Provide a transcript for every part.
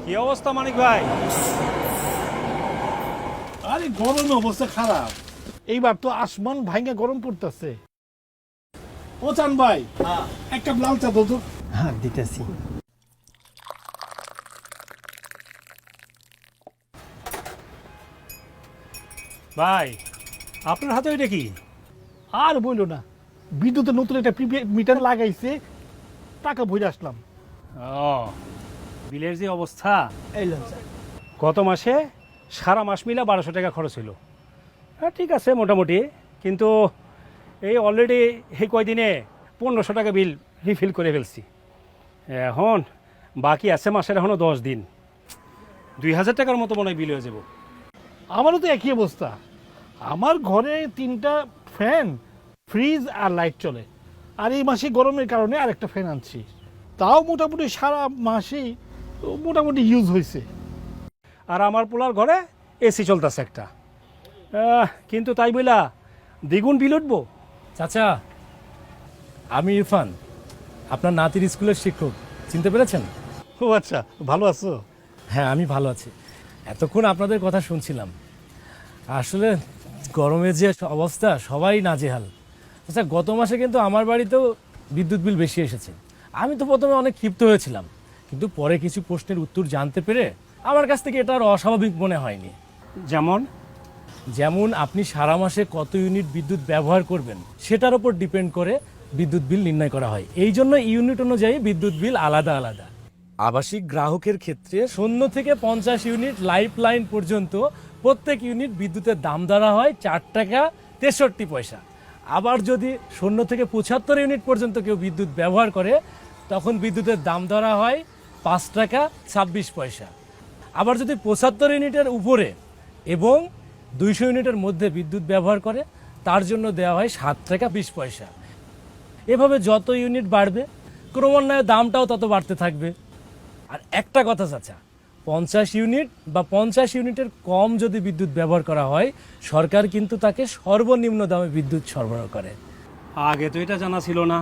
কি অবস্থা মানিক ভাই? আরে গরমে অবস্থা খারাপ। এইবার তো আসমান ভাঙে গরম পড়তেছে। ও চান ভাই, এক কাপ লাল চা তো। হ্যাঁ দিতেছি। ভাই আপনার হাতে ওইটা কি? আর বইলো না, বিদ্যুতের নতুন একটা প্রিপেড মিটার লাগাইছে, টাকা ভরে আসলাম। ও, বিলের যে অবস্থা, এই লন স্যার। গত মাসে সারা মাস মিলা 1200 টাকা খরচ হলো। হ্যাঁ ঠিক আছে মোটামুটি, কিন্তু এই অলরেডি এই কয়দিনে 1500 টাকা বিল রিফিল করে ফেলছি। এখন বাকি আছে মাসের এখনও 10 দিন, 2000 টাকার মতো মনে হয় বিল হয়ে যাব। আমারও তো একই অবস্থা। আমার ঘরে 3টা ফ্যান, ফ্রিজ আর লাইট চলে, আর এই মাসে গরমের কারণে আরেকটা ফ্যান আনছি। তাও মোটামুটি সারা মাসেই মোটামুটি ইউজ হয়েছে। আর আমার পোলার ঘরে এসি চলতেছে একটা, কিন্তু তাই বইলা দ্বিগুণ বিল উঠবো। চাচা, আমি ইরফান, আপনার নাতির স্কুলের শিক্ষক। চিনতে পেরেছেন? ও আচ্ছা, ভালো আছো? হ্যাঁ, আমি ভালো আছি। এতক্ষণ আপনাদের কথা শুনছিলাম। আসলে গরমের যে অবস্থা, সবাই নাজেহাল। আচ্ছা, গত মাসে কিন্তু আমার বাড়িতেও বিদ্যুৎ বিল বেশি এসেছে। আমি তো প্রথমে অনেক ক্ষিপ্ত হয়েছিলাম, কিন্তু পরে কিছু প্রশ্নের উত্তর জানতে পেরে আমার কাছ থেকে এটা আর অস্বাভাবিক মনে হয়নি। যেমন আপনি সারা মাসে কত ইউনিট বিদ্যুৎ ব্যবহার করবেন সেটার উপর ডিপেন্ড করে বিদ্যুৎ বিল নির্ণয় করা হয়। এই জন্য ইউনিট অনুযায়ী বিদ্যুৎ বিল আলাদা আলাদা। আবাসিক গ্রাহকের ক্ষেত্রে 0 থেকে 50 ইউনিট লাইফ লাইন পর্যন্ত প্রত্যেক ইউনিট বিদ্যুতের দাম ধরা হয় 4 টাকা 63 পয়সা। আবার যদি 0 থেকে 75 ইউনিট পর্যন্ত কেউ বিদ্যুৎ ব্যবহার করে, তখন বিদ্যুতের দাম ধরা হয় 5 টাকা 26 পয়সা। আবার যদি 75 ইউনিটের উপরে এবং 200 ইউনিটের মধ্যে বিদ্যুৎ ব্যবহার করে, তার জন্য দেওয়া হয় 7 টাকা 20 পয়সা। এভাবে যত ইউনিট বাড়বে, ক্রমান্বয়ে দামটাও তত বাড়তে থাকবে। আর একটা কথা চাচা, 50 ইউনিট বা 50 ইউনিটের কম যদি বিদ্যুৎ ব্যবহার করা হয়, সরকার কিন্তু তাকে সর্বনিম্ন দামে বিদ্যুৎ সরবরাহ করে। আগে তো এটা জানা ছিল না।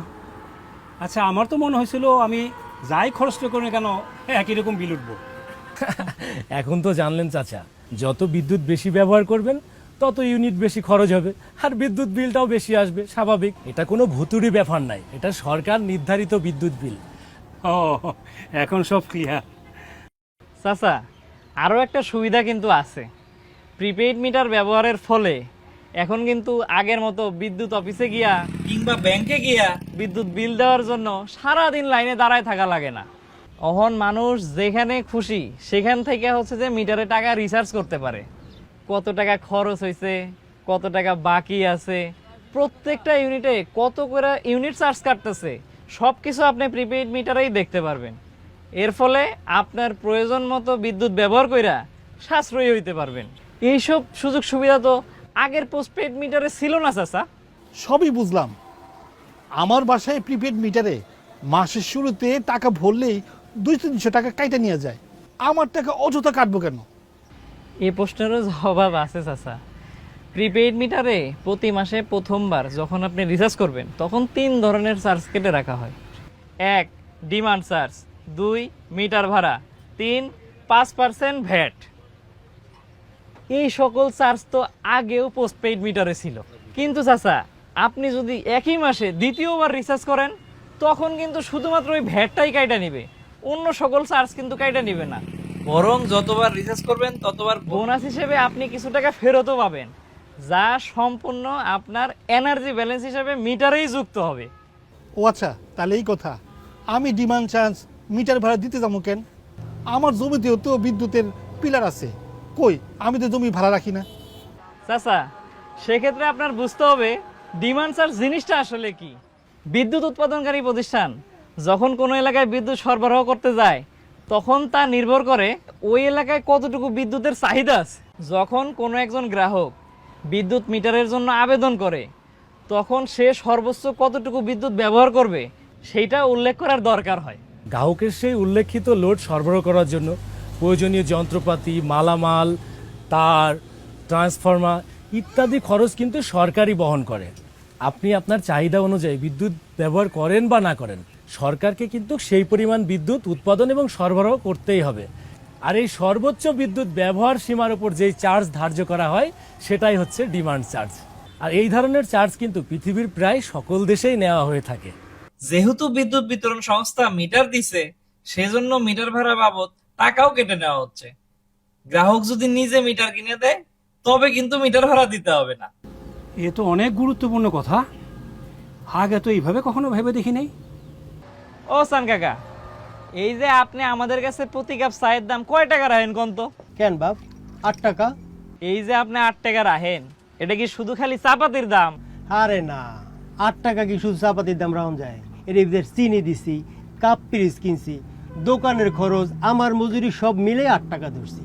আচ্ছা, আমার তো মনে হয়েছিল আমি যাই খরচটা করি না কেন একই রকম বিল উঠবো। এখন তো জানলেন চাচা, যত বিদ্যুৎ বেশি ব্যবহার করবেন তত ইউনিট বেশি খরচ হবে, আর বিদ্যুৎ বিলটাও বেশি আসবে, স্বাভাবিক। এটা কোনো ভুতুড়ি ব্যাপার নাই, এটা সরকার নির্ধারিত বিদ্যুৎ বিল। ও, এখন সব ক্লিয়ার। চাচা, আরও একটা সুবিধা কিন্তু আছে। প্রিপেইড মিটার ব্যবহারের ফলে এখন কিন্তু আগের মতো বিদ্যুৎ অফিসে গিয়া কিংবা ব্যাংকে গিয়া বিদ্যুৎ বিল দেওয়ার জন্য সারাদিন লাইনে দাঁড়ায় থাকা লাগে না। এখন মানুষ যেখানে খুশি সেখান থেকে হচ্ছে যে মিটারে টাকা রিচার্জ করতে পারে। কত টাকা খরচ হয়েছে, কত টাকা বাকি আছে, প্রত্যেকটা ইউনিটে কত করে ইউনিট চার্জ কাটতেছে, সব কিছু আপনি প্রিপেইড মিটারেই দেখতে পারবেন। এর ফলে আপনার প্রয়োজন মতো বিদ্যুৎ ব্যবহার কইরা সাশ্রয়ী হইতে পারবেন। এইসব সুযোগ সুবিধা তো আগের পোস্টপেড মিটারে ছিল না চাচা। সবই বুঝলাম। আমার বাসায় প্রিপেড মিটারে মাসের শুরুতে টাকা ভরলেই 200-300 টাকা কাইটা নিয়ে যায়। আমার টাকা অযথা কাটবো কেন? এই প্রশ্নেরও জবাব আছে চাচা। প্রিপেইড মিটারে প্রতি মাসে প্রথমবার যখন আপনি রিচার্জ করবেন, তখন 3 ধরনের চার্জ কেটে রাখা হয়। 1 ডিমান্ড চার্জ, 2 মিটার ভাড়া, 3 5% ভ্যাট। এই সকল চার্জ তো আগেও পোস্টপেইড মিটারে ছিল, কিন্তু চাচা আপনি যদি একই মাসে দ্বিতীয়বার রিচার্জ করেন, তখন কিন্তু শুধুমাত্র ওই ভ্যাটটাই কাইটা নিবে, অন্য সকল চার্জ কিন্তু কাইটা নিবে না। বরং যতবার রিচার্জ করবেন ততবার বোনাস হিসেবে আপনি কিছু টাকা ফেরতও পাবেন, যা সম্পূর্ণ আপনার এনার্জি ব্যালেন্স হিসেবে মিটারেই যুক্ত হবে। ও আচ্ছা, তাহলে এই কথা। আমি ডিমান্ড চার্জ মিটার ভাড়া দিতে যাবো কেন? আমার জমিতেও তো বিদ্যুতের পিলার আছে। কই, আমি তো জমি ভাড়া রাখি না। চাচা, সেক্ষেত্রে আপনার বুঝতে হবে ডিমান্ড চার্জ জিনিসটা আসলে কি। বিদ্যুৎ উৎপাদনকারী প্রতিষ্ঠান যখন কোনো এলাকায় বিদ্যুৎ সরবরাহ করতে যায়, তখন তা নির্ভর করে ওই এলাকায় কতটুকু বিদ্যুতের চাহিদা আছে। যখন কোনো একজন গ্রাহক বিদ্যুৎ মিটারের জন্য আবেদন করে, তখন সে সর্বোচ্চ কতটুকু বিদ্যুৎ ব্যবহার করবে সেইটা উল্লেখ করার দরকার হয়। গ্রাহকের সেই উল্লেখিত লোড সরবরাহ করার জন্য প্রয়োজনীয় যন্ত্রপাতি, মালামাল, তার, ট্রান্সফরমার ইত্যাদি খরচ কিন্তু সরকারই বহন করে। আপনি আপনার চাহিদা অনুযায়ী বিদ্যুৎ ব্যবহার করেন বা না করেন, সরকারকে কিন্তু সেই পরিমাণ বিদ্যুৎ উৎপাদন এবং সরবরাহ করতেই হবে। আর এই সর্বোচ্চ বিদ্যুৎ ব্যবহার সীমার উপর যেই চার্জ ধার্য করা হয় সেটাই হচ্ছে ডিমান্ড চার্জ। আর এই ধরনের চার্জ কিন্তু পৃথিবীর প্রায় সকল দেশেই নেওয়া হয়ে থাকে। যেহেতু বিদ্যুৎ বিতরণ সংস্থা মিটার দিছে, সেজন্য মিটার ভাড়া বাবদ টাকাও কেটে নেওয়া হচ্ছে। গ্রাহক যদি নিজে মিটার কিনে দেয় তবে কিন্তু মিটার ভাড়া দিতে হবে না। এ তো অনেক গুরুত্বপূর্ণ কথা, আগে তো এইভাবে কখনো ভেবে দেখি নাই। ও সান কাকা, এই যে আপনি আমাদের কাছে প্রতি কাপ চায়ের দাম কয় টাকা রাখেন কোন তো? কেন বাপ 8 টাকা? এই যে আপনি 8 টাকা রাখেন, এটা কি শুধু খালি চাপাতির দাম? আরে না, 8 টাকা কি শুধু চাপাতির দাম রাউন যায়? এর ভিতরে চিনি দিছি, কাপ পিরিচ কিনছি, দোকানের খরচ, আমার মজুরি সব মিলে 8 টাকা ধরছি।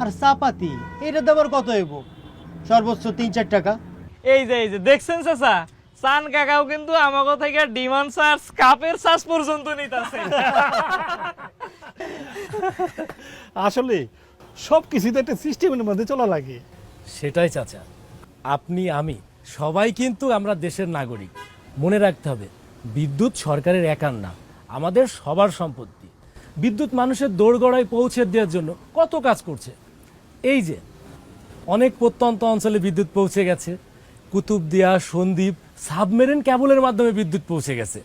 আর চাপাতি এটার দাম আর কত হইব? সর্বোচ্চ 3-4 টাকা। এই যে দেখছেন চাচা, সান কাকাও কিন্তু আমাকে থেকে ডিমান্ড চার্জ, কাপের চার্জ পর্যন্ত নিতেছে। আসলে সব কিছুতে একটা সিস্টেমের মধ্যে চলা লাগে। সেটাই চাচা, আপনি আমি সবাই কিন্তু আমরা দেশের নাগরিক। মনে রাখতে হবে, বিদ্যুৎ সরকারের একার না, আমাদের সবার সম্পত্তি। বিদ্যুৎ মানুষের দোরগোড়ায় পৌঁছে দেওয়ার জন্য কত কাজ করছে। এই যে অনেক প্রত্যন্ত অঞ্চলে বিদ্যুৎ পৌঁছে গেছে, কুতুবদিয়া, সন্দ্বীপ, সাবমেরিন ক্যাবলের মাধ্যমে বিদ্যুৎ পৌঁছে গেছে।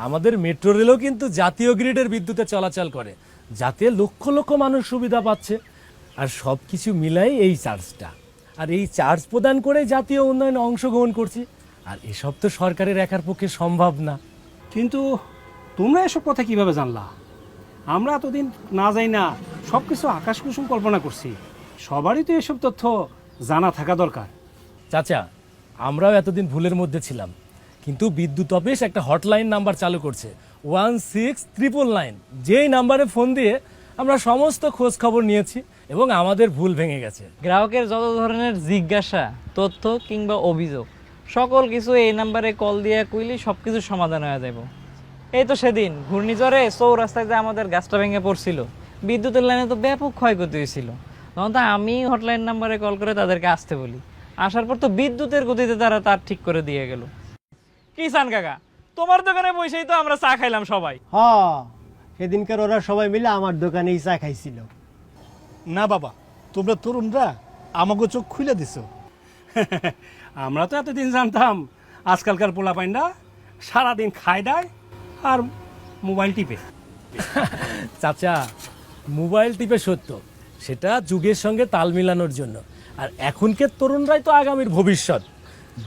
আমাদের মেট্রো রেলও কিন্তু জাতীয় গ্রিডের বিদ্যুতে চলাচল করে, যাতে লক্ষ লক্ষ মানুষ সুবিধা পাচ্ছে। আর সব কিছু মিলাই এই চার্জটা, আর এই চার্জ প্রদান করে জাতীয় উন্নয়নে অংশগ্রহণ করছি। আর এসব তো সরকারের একার পক্ষে সম্ভব না। কিন্তু তোমরা এসব কথা কিভাবে জানলা? আমরা এতদিন না যাই না সব কিছু আকাশ কুসুম কল্পনা করছি। সবারই তো এসব তথ্য জানা থাকা দরকার। চাচা, আমরাও এতদিন ভুলের মধ্যে ছিলাম, কিন্তু বিদ্যুৎ অফিস একটা হটলাইন নাম্বার চালু করছে 16999, যেই নাম্বারে ফোন দিয়ে আমরা সমস্ত খোঁজ খবর নিয়েছি এবং আমাদের ভুল ভেঙে গেছে। গ্রাহকের যত ধরনের জিজ্ঞাসা, তথ্য কিংবা অভিযোগ, সকল কিছু এই নাম্বারে কল দিয়ে কইলে সবকিছু সমাধান হয়ে যাব। এই তো সেদিন ঘূর্ণিঝড়ে চৌরাস্তায় যে আমাদের গাছটা ভেঙে পড়ছিল, বিদ্যুতের লাইনে তো ব্যাপক ক্ষয়ক্ষতি হয়েছিল। তখন তো আমি হটলাইন নাম্বারে কল করে তাদেরকে আসতে বলি। আসার পর তো বিদ্যুতের গতিতে তারা তার ঠিক করে দিয়ে গেল। কি সান কাকা, তোমার দোকানে বসেই তো আমরা চা খাইলাম সবাই। হ, সেদিনকার ওরা সবাই মিলে আমার দোকানেই চা খাইছিল। না বাবা, তোমরা তরুণরা আমাকে চোখ খুলে দিছো। আমরা তো এতদিন জানতাম আজকালকার পোলাপাইনরা সারাদিন খায় দায় আর মোবাইল টিপে। চাচা, মোবাইল টিপে সত্য, সেটা যুগের সঙ্গে তাল মিলানোর জন্য। আর এখনকার তরুণরাই তো আগামীর ভবিষ্যৎ।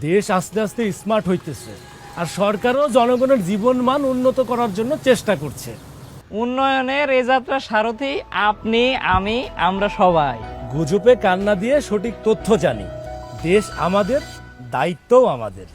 দেশ আস্তে আস্তে স্মার্ট হইতেছে, আর সরকারও জনগণের জীবনমান উন্নত করার জন্য চেষ্টা করছে। উন্নয়নের এ যাত্রা সারথি আপনি, আমি, আমরা সবাই। গুজবে কান্না দিয়ে সঠিক তথ্য জানি। দেশ আমাদের, দায়িত্বও আমাদের।